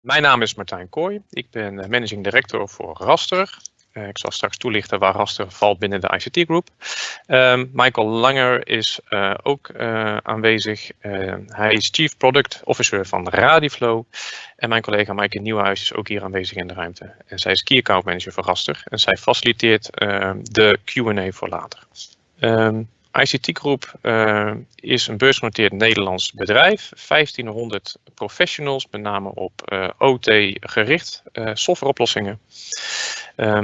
Mijn naam is Martijn Kooi. Ik ben managing director voor Raster. Ik zal straks toelichten waar Raster valt binnen de ICT Group. Michael Langer is ook aanwezig. Hij is Chief Product Officer van Radiflow. En mijn collega Maaike Nieuwenhuis is ook hier aanwezig in de ruimte. En zij is Key Account Manager voor Raster. En zij faciliteert de Q&A voor later. ICT Group is een beursgenoteerd Nederlands bedrijf. 1500 professionals, met name op OT gericht, softwareoplossingen.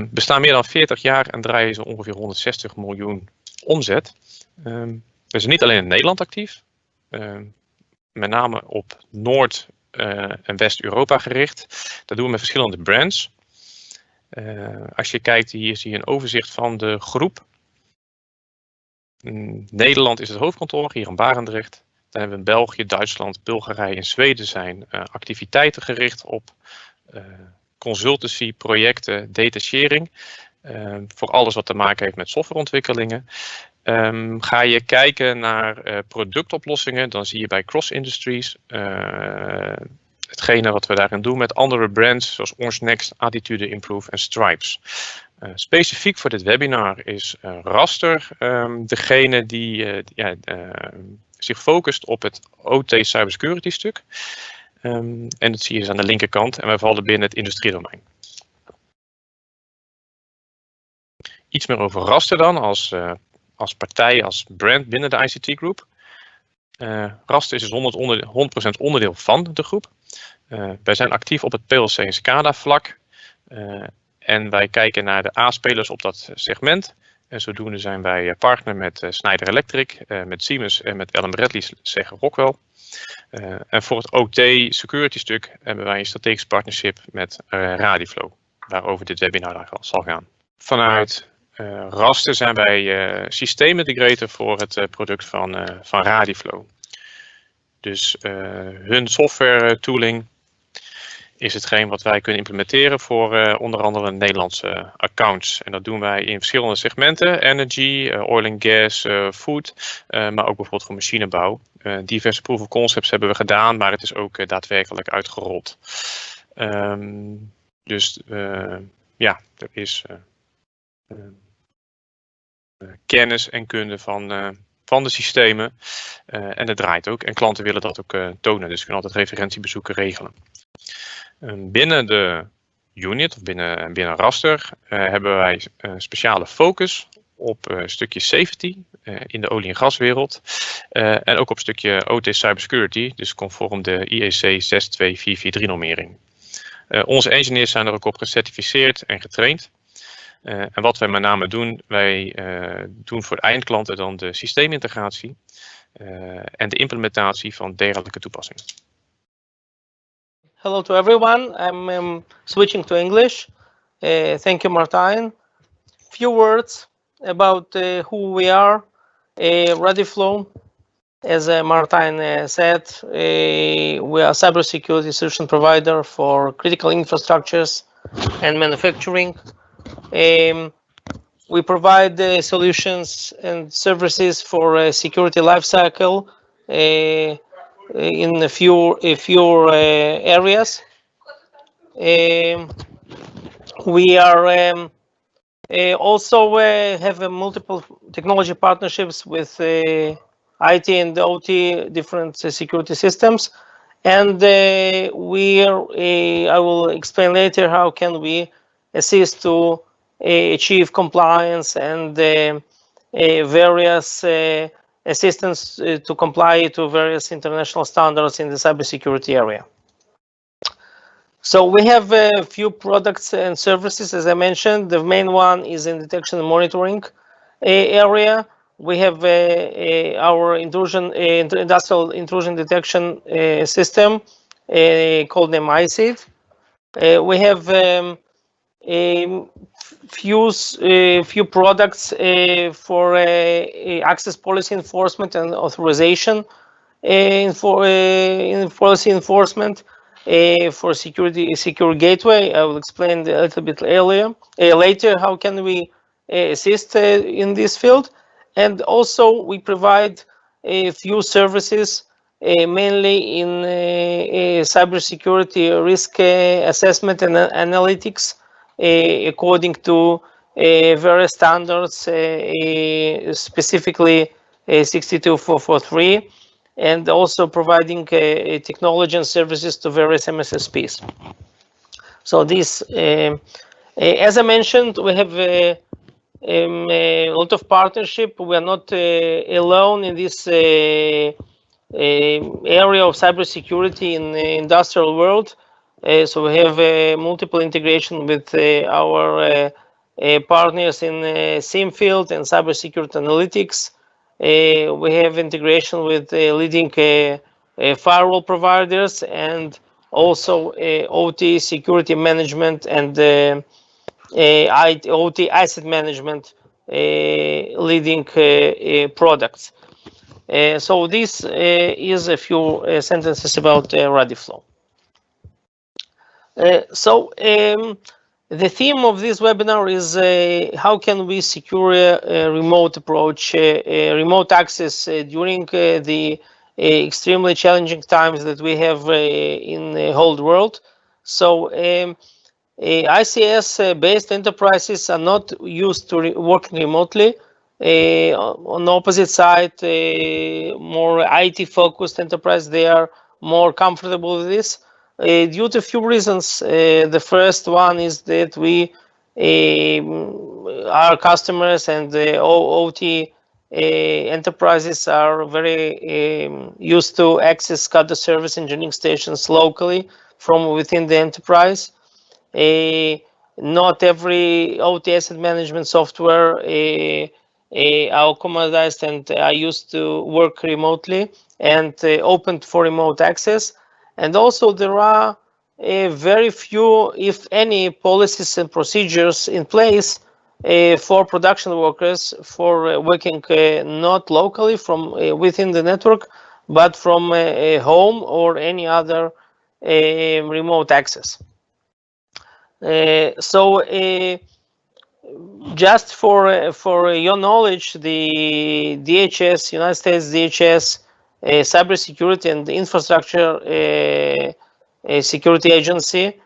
Bestaan meer dan 40 jaar en draaien ze ongeveer 160 miljoen omzet. We zijn niet alleen in Nederland actief, met name op Noord- en West-Europa gericht. Dat doen we met verschillende brands. Als je kijkt, hier zie je een overzicht van de groep. Nederland is het hoofdkantoor, hier in Barendrecht. Dan hebben we in België, Duitsland, Bulgarije en Zweden zijn activiteiten gericht op consultancy, projecten, detachering. Voor alles wat te maken heeft met softwareontwikkelingen. Ga je kijken naar productoplossingen, dan zie je bij Cross Industries hetgene wat we daarin doen met andere brands zoals Orange Next, Attitude Improve en Stripes. Specifiek voor dit webinar is Raster degene die zich focust op het OT cybersecurity stuk. En dat zie je dus aan de linkerkant en wij vallen binnen het industriedomein. Iets meer over Raster dan als partij, als brand binnen de ICT Group. Raster is dus 100% onderdeel van de groep. Wij zijn actief op het PLC en SCADA vlak. En wij kijken naar de A-spelers op dat segment. En zodoende zijn wij partner met Schneider Electric, met Siemens en met Allen Bradley zeggen Rockwell. En voor het OT security stuk hebben wij een strategisch partnership met Radiflow, waarover dit webinar zal gaan. Vanuit Raster zijn wij systeemintegrator voor het product van Radiflow. Dus hun software tooling is hetgeen wat wij kunnen implementeren voor onder andere Nederlandse accounts. En dat doen wij in verschillende segmenten. Energy, oil and gas, food, maar ook bijvoorbeeld voor machinebouw. Diverse proof of concepts hebben we gedaan, maar het is ook daadwerkelijk uitgerold. Er is kennis en kunde van de systemen. En het draait ook. En klanten willen dat ook tonen. Dus we kunnen altijd referentiebezoeken regelen. Binnen de unit, of binnen Raster, hebben wij een speciale focus op een stukje safety in de olie- en gaswereld. En ook op een stukje OT cybersecurity, dus conform de IEC 62443 normering. Onze engineers zijn er ook op gecertificeerd en getraind. En wat wij met name doen, wij doen voor de eindklanten dan de systeemintegratie en de implementatie van dergelijke toepassingen. Hello to everyone. I'm switching to English. Thank you, Martijn. Few words about who we are. Radiflow, as Martijn said, we are a cybersecurity solution provider for critical infrastructures and manufacturing. We provide solutions and services for security lifecycle in a few areas. We are also have multiple technology partnerships with IT and OT different security systems, and I will explain later how can we assist to achieve compliance and various assistance to comply to various international standards in the cybersecurity area. So we have a few products and services, as I mentioned. The main one is in detection and monitoring area. We have our industrial intrusion detection system called ICID. We have a few products for access policy enforcement and authorization policy enforcement for secure gateway. I will explain a little bit later how can we assist in this field. And also we provide a few services mainly in cybersecurity risk assessment and analytics according to various standards, specifically 62443, and also providing technology and services to various MSSPs. So this, as I mentioned, we have a lot of partnership. We are not alone in this area of cybersecurity in the industrial world. So we have multiple integration with our partners in SIM field and cybersecurity analytics. We have integration with leading firewall providers and also OT security management and OT asset management leading products. So this is a few sentences about Radiflow. The theme of this webinar is how can we secure a remote approach, remote access during the extremely challenging times that we have in the whole world. So ICS-based enterprises are not used to working remotely. On the opposite side, more IT-focused enterprise, they are more comfortable with this. Due to a few reasons. The first one is that our customers and the OT enterprises are very used to access SCADA service engineering stations locally from within the enterprise. Not every OT asset management software are commoditized and are used to work remotely and open for remote access. And also there are very few, if any, policies and procedures in place for production workers for working not locally from within the network, but from home or any other remote access. Just for your knowledge, the DHS, United States DHS, Cybersecurity and Infrastructure Security Agency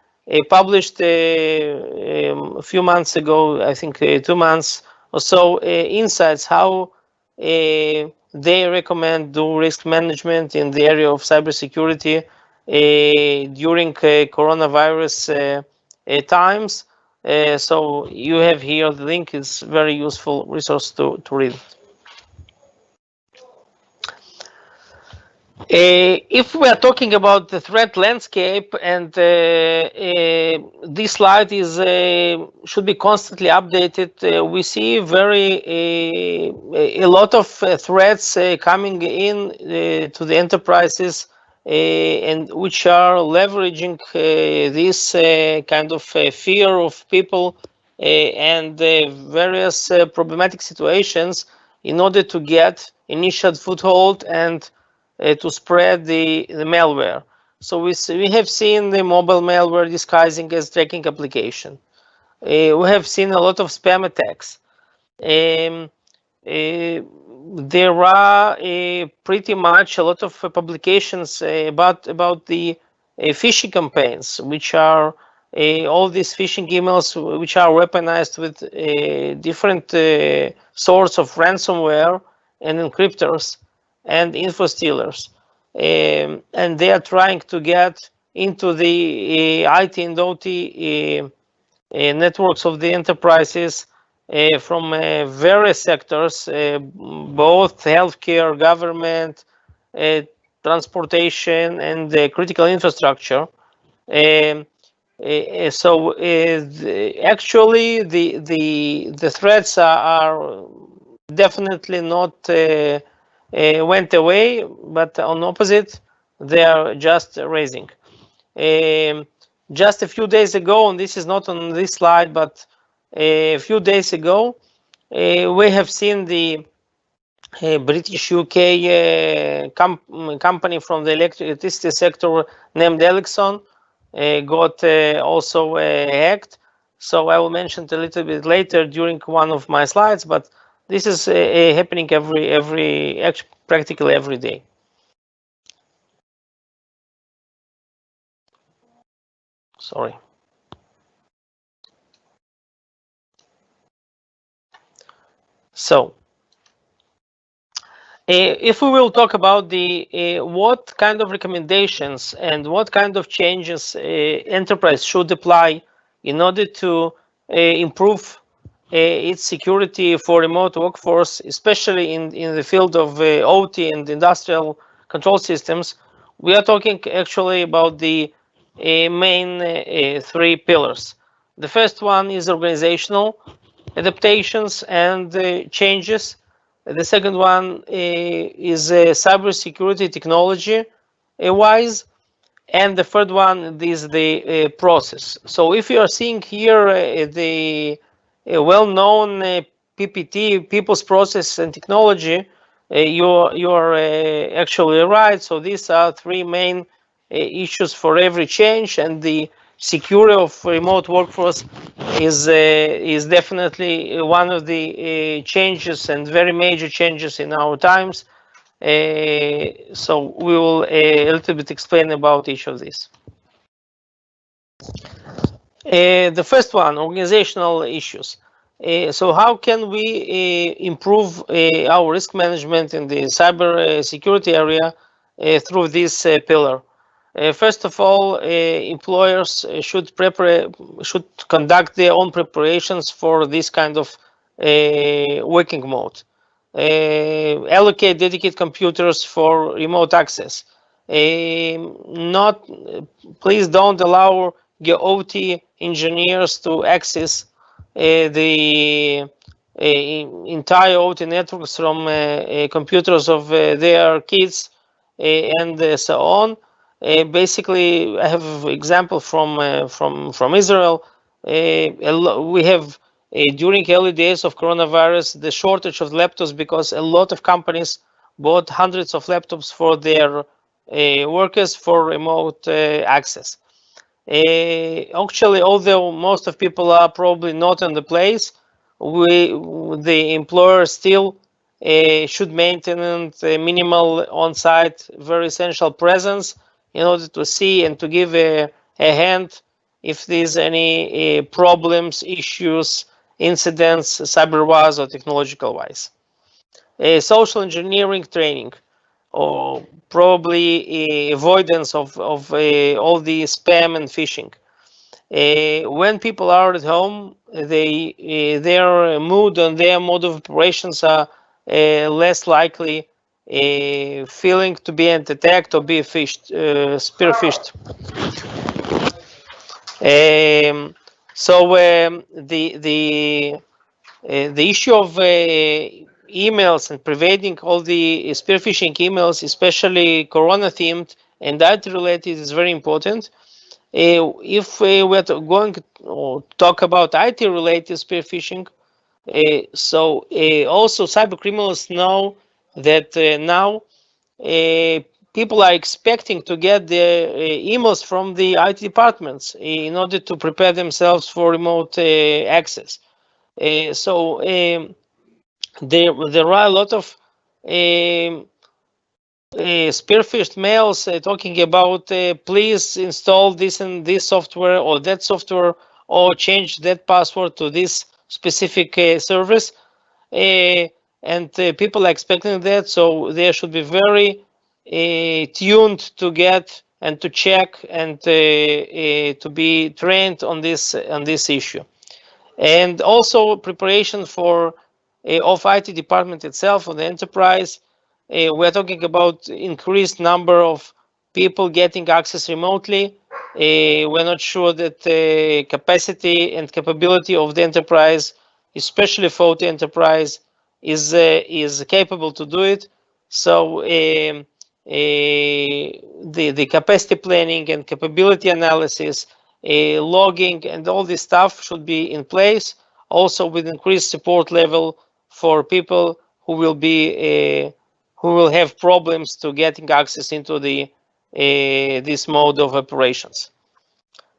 published a few months ago, I think 2 months or so, insights how they recommend do risk management in the area of cybersecurity during coronavirus times. So you have here the link. Is very useful resource to read. If we are talking about the threat landscape, and this slide is should be constantly updated, we see a lot of threats coming in to the enterprises, and which are leveraging this kind of fear of people and various problematic situations in order to get initial foothold and to spread the malware. So we have seen the mobile malware disguising as tracking application. We have seen a lot of spam attacks. There are pretty much a lot of publications about the phishing campaigns, which are all these phishing emails which are weaponized with different sorts of ransomware and encryptors and info stealers, and they are trying to get into the IT and OT networks of the enterprises from various sectors, both healthcare, government, transportation, and critical infrastructure. Actually, the threats are definitely not went away, but on opposite, they are just raising. Just a few days ago, and this is not on this slide, but a few days ago, we have seen the British UK company from the electricity sector named Ericsson got also hacked. So I will mention it a little bit later during one of my slides, but this is happening practically every day. Sorry. So, if we will talk about the what kind of recommendations and what kind of changes enterprise should apply in order to improve its security for remote workforce, especially in the field of OT and industrial control systems, we are talking actually about the main three pillars. The first one is organizational adaptations and changes. The second one is cybersecurity technology wise, and the third one is the process. So if you are seeing here the well-known PPT, people's process and technology, you are actually right. So these are three main issues for every change, and the security of remote workforce is definitely one of the changes and very major changes in our times. So we will a little bit explain about each of these. The first one, organizational issues. So how can we improve our risk management in the cyber security area through this pillar? First of all, employers should conduct their own preparations for this kind of working mode. Allocate dedicated computers for remote access. Please don't allow your OT engineers to access the entire OT networks from computers of their kids and so on. Basically, I have example from Israel. We have during early days of coronavirus the shortage of laptops because a lot of companies bought hundreds of laptops for their workers for remote access. Actually, although most of people are probably not in the place, the employer still should maintain a minimal on-site, very essential presence in order to see and to give a hand if there's any problems, issues, incidents, cyber-wise or technological-wise. Social engineering training, or probably avoidance of all the spam and phishing. When people are at home, their mood and their mode of operations are less likely feeling to be attacked or be spearphished. The issue of emails and preventing all the spear phishing emails, especially Corona themed and IT related, is very important. If we're going to talk about IT related spear phishing, also cyber criminals know that now people are expecting to get the emails from the IT departments in order to prepare themselves for remote access. There are a lot of spearphished mails talking about please install this and this software or that software or change that password to this specific service, and people are expecting that, so they should be very tuned to get and to check and to be trained on this issue. And also preparation for of IT department itself or the enterprise. We're talking about increased number of people getting access remotely. We're not sure that the capacity and capability of the enterprise, especially for the enterprise, is capable to do it. So the capacity planning and capability analysis, logging, and all this stuff should be in place. Also, with increased support level for people who will have problems to getting access into the this mode of operations.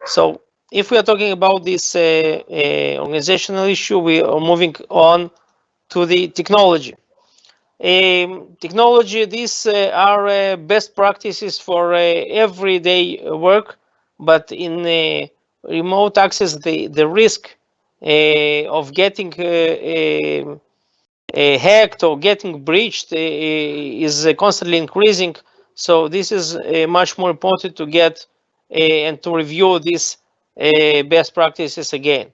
So, if we are talking about this organizational issue, we are moving on to the technology. These are best practices for everyday work. but in remote access, the risk of getting hacked or getting breached is constantly increasing. So this is much more important to get and to review these best practices again.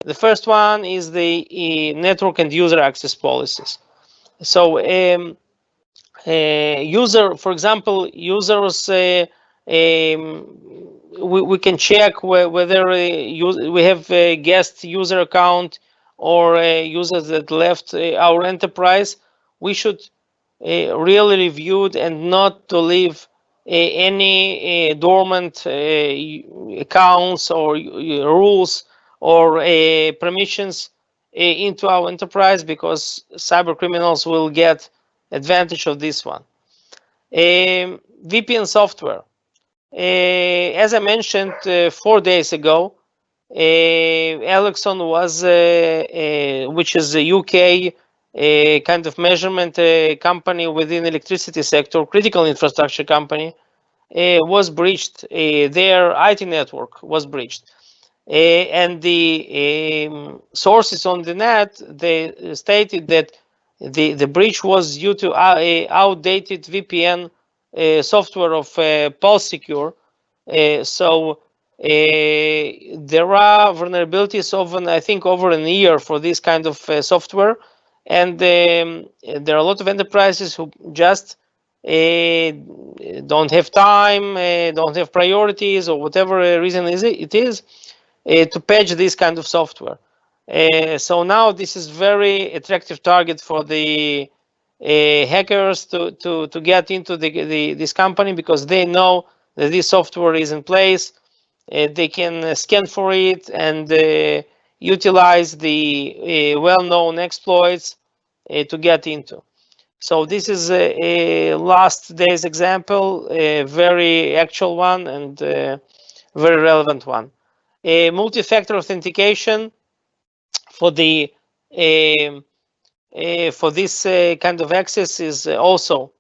The first one is the network and user access policies. So for example, users, we can check whether we have a guest user account or users that left our enterprise. We should really review it and not to leave any dormant accounts or rules or permissions into our enterprise, because cyber criminals will get advantage of this one. VPN software. As I mentioned 4 days ago, Ericsson was, which is a UK kind of measurement company within electricity sector, critical infrastructure company, was breached. Their IT network was breached. And the sources on the net, they stated that the breach was due to outdated VPN software of Pulse Secure. So there are vulnerabilities of, I think, over a year for this kind of software, and there are a lot of enterprises who just don't have time, don't have priorities, or whatever reason it is, to patch this kind of software. So now this is very attractive target for the hackers to get into this company, because they know that this software is in place. They can scan for it and utilize the well-known exploits to get into. So this is a last day's example, a very actual one and very relevant one. Multi-factor authentication for the for this kind of access is also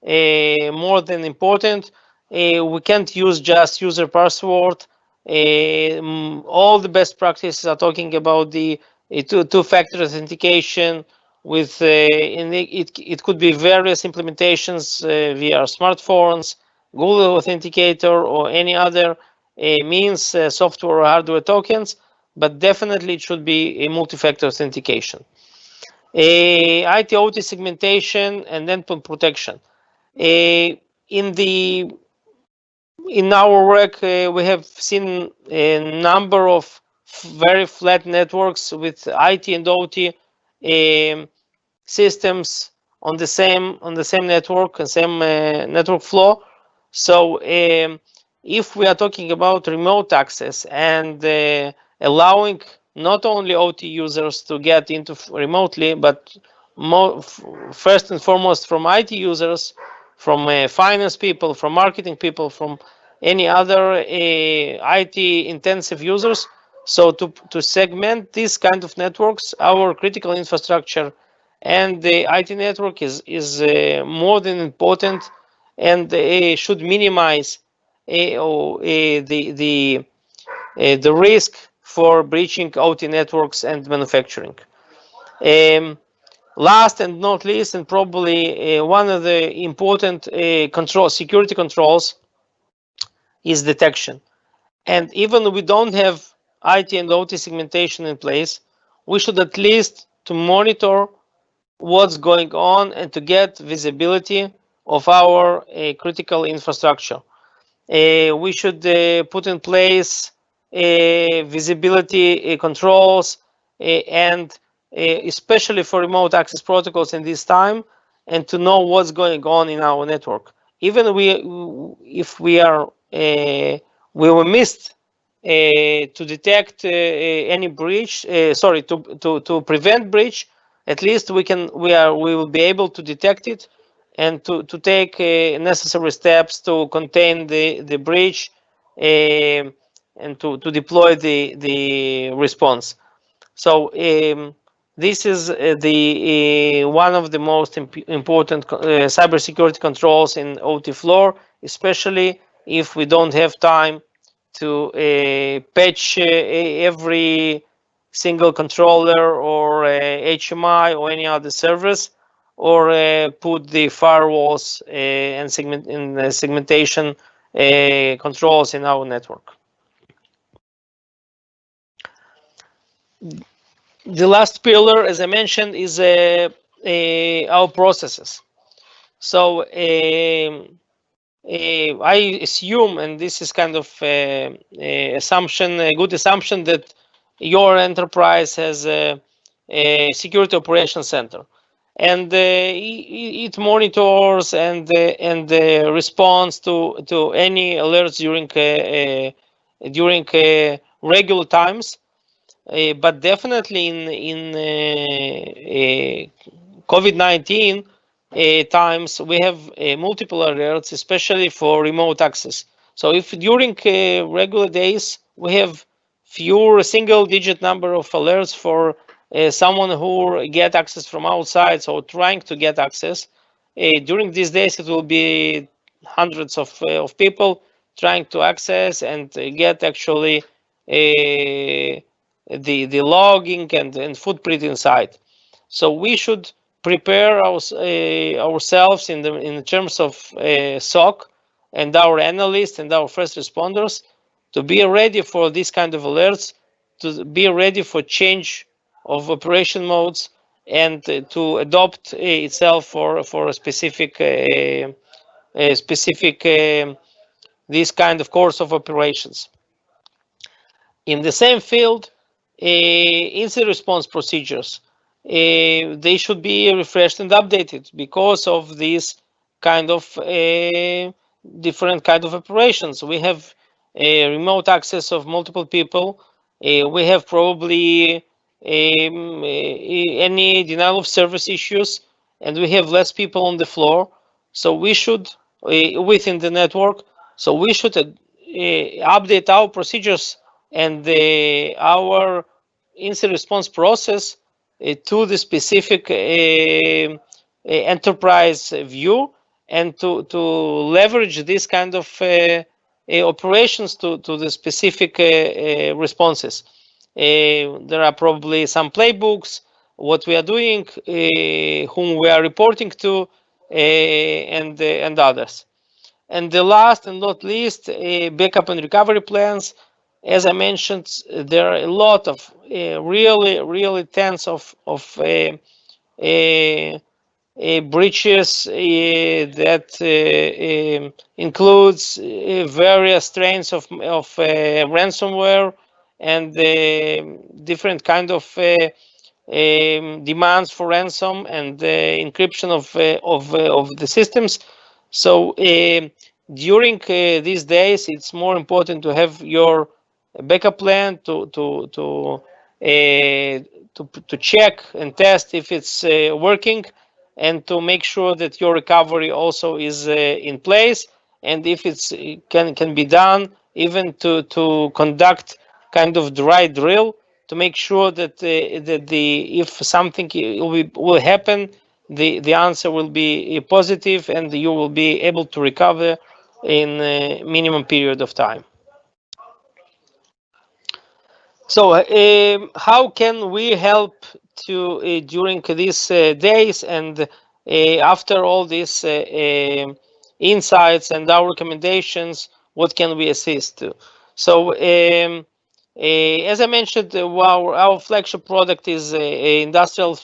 more than important. We can't use just user password. All the best practices are talking about the two-factor authentication with it could be various implementations via smartphones, Google Authenticator, or any other means, software or hardware tokens, but definitely it should be a multi-factor authentication. IT/OT segmentation and endpoint protection. In our work, we have seen a number of very flat networks with IT and OT systems on the same network and same network flow. So if we are talking about remote access and allowing not only OT users to get into remotely, but first and foremost from IT users, from finance people, from marketing people, from any other IT intensive users. So to segment this kind of networks, our critical infrastructure and the IT network is more than important, and should minimize the risk for breaching OT networks and manufacturing. Last and not least, and probably one of the important security controls is detection. And even we don't have IT and OT segmentation in place, we should at least to monitor what's going on and to get visibility of our critical infrastructure. We should put in place visibility controls and especially for remote access protocols in this time, and to know what's going on in our network. Even if we were missed to detect any breach, to prevent breach, at least we will be able to detect it and to take necessary steps to contain the breach and to deploy the response. So this is one of the most important cybersecurity controls in OT floor, especially if we don't have time patch every single controller or HMI or any other servers, or put the firewalls and segmentation controls in our network. The last pillar, as I mentioned, is our processes. So I assume, and this is kind of assumption, a good assumption, that your enterprise has a security operations center, and it monitors and responds to any alerts during regular times. But definitely in COVID-19 times, we have multiple alerts, especially for remote access. So if during regular days we have fewer single-digit number of alerts for someone who get access from outside, so trying to get access, during these days it will be hundreds of people trying to access and get actually the logging and footprint inside. So we should prepare ourselves in terms of SOC and our analysts and our first responders to be ready for this kind of alerts, to be ready for change of operation modes, and to adopt itself for a specific this kind of course of operations. In the same field, incident response procedures, they should be refreshed and updated because of these kind of different kind of operations. We have remote access of multiple people. We have probably any denial of service issues, and we have less people on the floor. So we should, within the network, so we should update our procedures and our incident response process to the specific enterprise view, and to leverage this kind of operations to the specific responses. There are probably some playbooks, what we are doing, whom we are reporting to, and others. And the last and not least, backup and recovery plans. As I mentioned, there are a lot of really tens of breaches that includes various strains of ransomware and different kind of demands for ransom and encryption of the systems. So during these days, it's more important to have your backup plan to check and test if it's working, and to make sure that your recovery also is in place, and if it's can be done, even to conduct kind of dry drill to make sure that if something will happen, the answer will be positive and you will be able to recover in a minimum period of time. So how can we help to during these days, and after all these insights and our recommendations, what can we assist to? So as I mentioned, our flagship product is industrial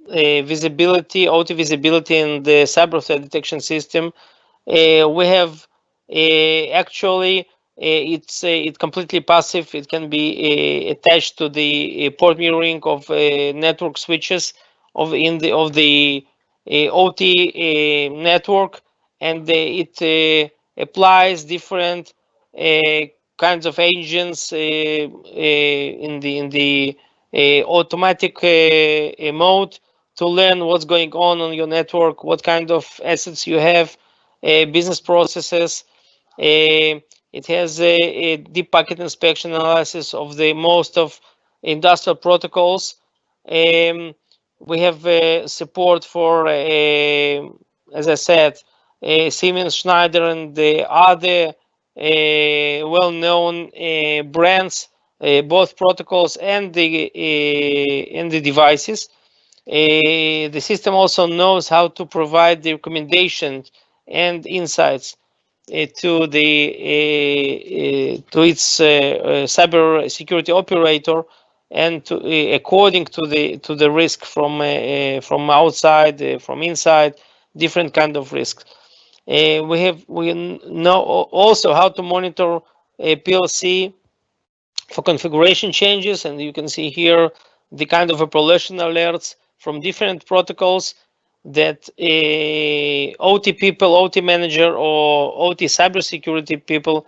visibility, OT visibility, and the cyber threat detection system. We have actually it's completely passive. It can be attached to the port mirroring of network switches of the OT network, and it applies different kinds of agents in the automatic mode to learn what's going on your network, what kind of assets you have, business processes. It has a deep packet inspection analysis of the most of industrial protocols. We have support for, as I said, Siemens, Schneider, and the other well-known brands, both protocols and the devices. The system also knows how to provide the recommendations and insights to its cyber security operator, and according to the risk from outside, from inside, different kind of risks. We know also how to monitor PLC for configuration changes, and you can see here the kind of pollution alerts from different protocols that OT people, OT manager, or OT cybersecurity people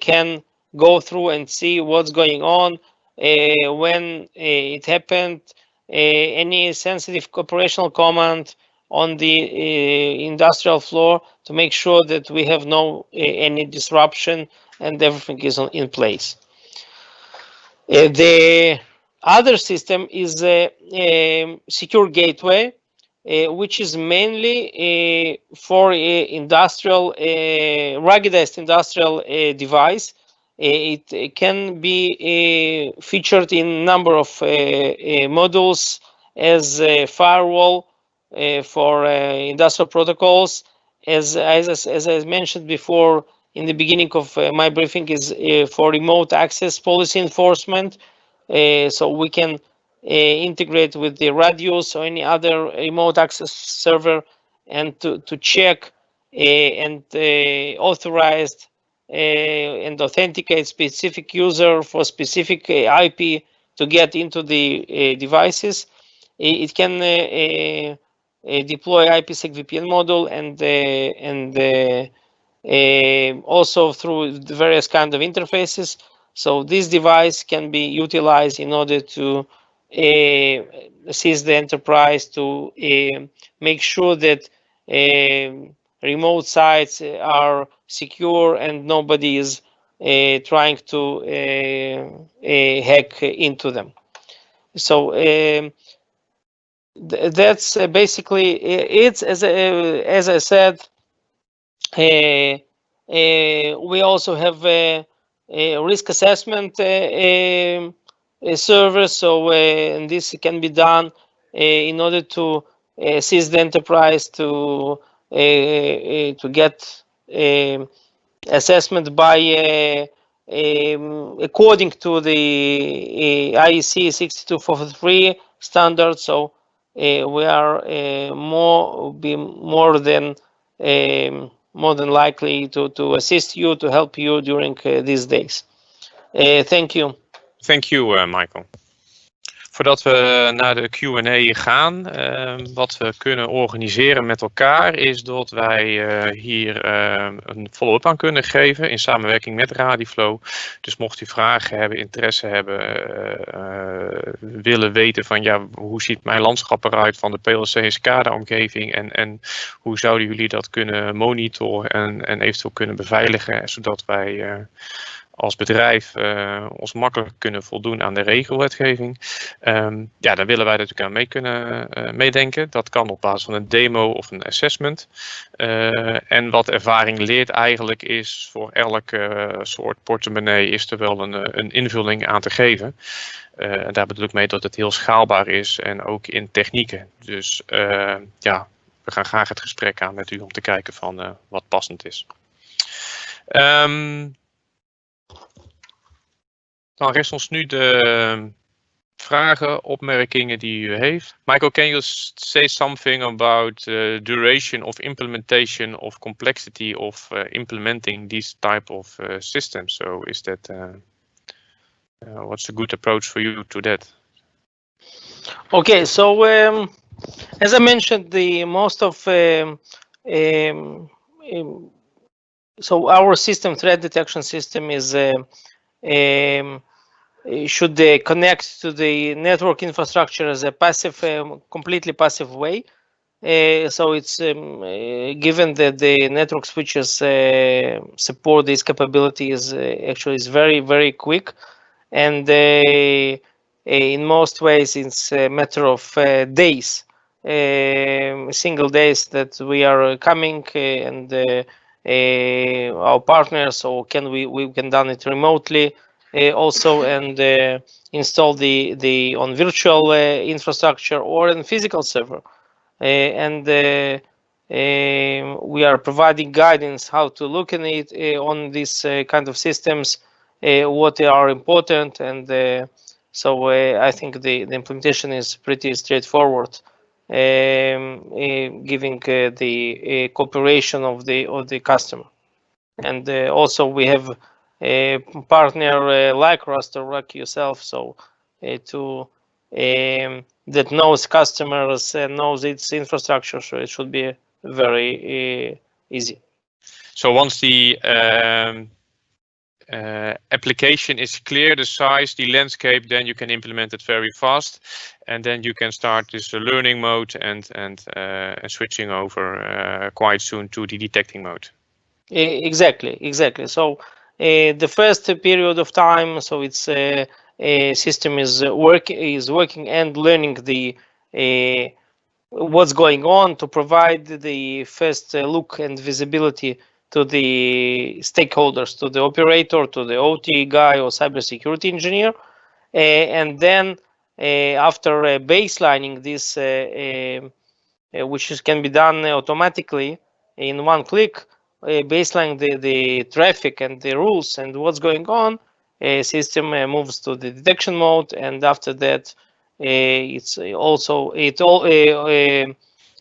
can go through and see what's going on, when it happened, any sensitive operational command on the industrial floor, to make sure that we have no any disruption and everything is in place. The other system is a secure gateway, which is mainly for industrial, ruggedized industrial device. It can be featured in number of modules as a firewall for industrial protocols. As I mentioned before in the beginning of my briefing, is for remote access policy enforcement. So we can integrate with the radios or any other remote access server, and to check and authorized and authenticate specific user for specific IP to get into the devices. It can deploy IPsec VPN module and also through the various kind of interfaces. So this device can be utilized in order to assist the enterprise to make sure that remote sites are secure and nobody is trying to hack into them. So that's basically it. As I said, we also have a risk assessment service. So and this can be done in order to assist the enterprise to get assessment by according to the IEC 62443 standard. So we are more than likely to assist you, to help you during these days. Thank you. Thank you, Michael. Voordat we naar de Q&A gaan, wat we kunnen organiseren met elkaar is dat wij hier een follow-up aan kunnen geven in samenwerking met Radiflow. Dus mocht u vragen hebben, interesse hebben, willen weten van ja, hoe ziet mijn landschap eruit van de PLC en SCADA omgeving en hoe zouden jullie dat kunnen monitoren en eventueel kunnen beveiligen, zodat wij als bedrijf ons makkelijk kunnen voldoen aan de regelwetgeving. Ja, daar willen wij natuurlijk aan mee kunnen meedenken. Dat kan op basis van een demo of een assessment. En wat ervaring leert eigenlijk is, voor elke soort portemonnee is er wel een invulling aan te geven. Daar bedoel ik mee dat het heel schaalbaar is en ook in technieken. Dus ja, we gaan graag het gesprek aan met u om te kijken van wat passend is. Dan rest ons nu de vragen, opmerkingen die u heeft. Michael, can you say something about duration of implementation of complexity of implementing these type of systems? So is that what's a good approach for you to that? Okay, so as I mentioned, the most of so our system, threat detection system, is should connect to the network infrastructure as a passive, completely passive way. So it's given that the network switches support these capabilities, actually is very, very quick, and in most ways it's a matter of days, single days that we are coming and our partners, or we can done it remotely also, and install the on virtual infrastructure or in physical server, and we are providing guidance how to look in it on these kind of systems, what are important, and so I think the implementation is pretty straightforward, giving the cooperation of the customer. And also we have a partner like Raster, like yourself, so to that knows customers and knows its infrastructure, so it should be very easy. So once the application is clear, the size, the landscape, then you can implement it very fast, and then you can start this learning mode and switching over quite soon to the detecting mode. Exactly. So the first period of time, so it's a system is working and learning the what's going on to provide the first look and visibility to the stakeholders, to the operator, to the OT guy or cybersecurity engineer, and then after baselining this, which can be done automatically in one click, baseline the traffic and the rules and what's going on, system moves to the detection mode, and after that it's also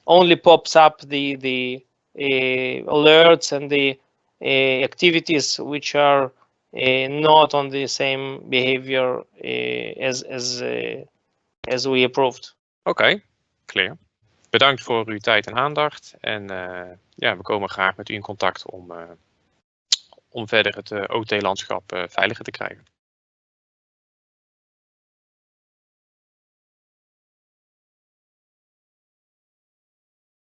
only pops up the alerts and the activities which are not on the same behavior as we approved. Oké, clear. Bedankt voor uw tijd en aandacht. En ja, we komen graag met u in contact om verder het OT-landschap veiliger te krijgen.